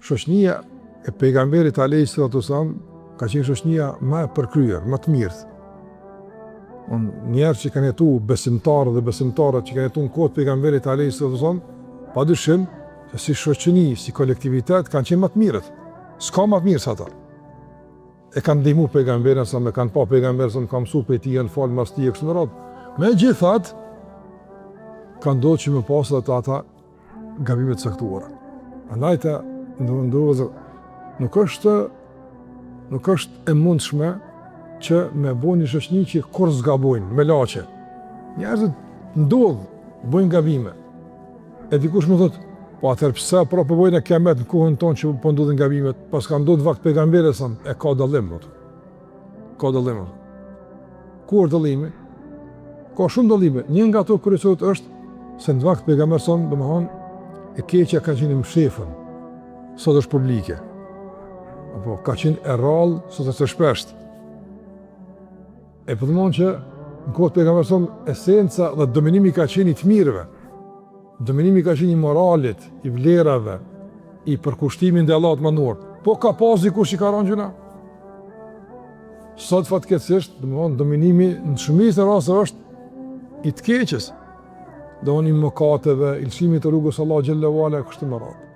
shoqënia e pejgamberit alayhis salatu wasalam ka qenë shoqënia më e përkryer, më të mirë. Njerëz që kanë jetuar besimtarë dhe besimtarët që kanë jetuar në kohë të pejgamberit alayhis salatu wasalam, padyshim se si shoqëni, si kolektivitet kanë qenë më të mirët. S'ka më të mirë se ata. E kanë ndihmu pejgamberin sa me kanë pa pejgamberin sa kanë mësuar prej tij, janë fal mas tij kështu me radhë. Megjithatë, ka ndodhur që më pas ata gabime të caktuara. Andaj të ndërrozë nuk është e mundshme që me bëni një shoqëni që kur zgabojnë, me laçe. Njerëzit ndodh, bëjnë gabime. E dikush më thotë, po atëherë pse po bëjnë kiamet në kohën tonë që po ndodhin gabimet, pas ka ndodhur vakt pejgamberit sa e ka dallim atë. Ka dallim. Ku është dallimi? Ka shumë dallime. Një nga ato kryesorët është se në vakt pejgamberit sa domethënë e keqja ka qenë mshefën. Sot është publike. Apo ka qenë e rrallë, sot është e shpeshtë. E përmend që në kohë të pejgamberit sa esenca dhe dominimi ka qenë i të mirëve. Dominimi ka qenë i moralit, i vlerave, i përkushtimit ndaj Allahut mënduar. Po ka pas dikush që ka rënë gjuna. Sot fatkeqësisht, domthonë dominimi në shumicën e rasteve është i të keqës. Doni mëkateve, ilshimit të rrugës Allahu xhallahu ala kështu më radhë.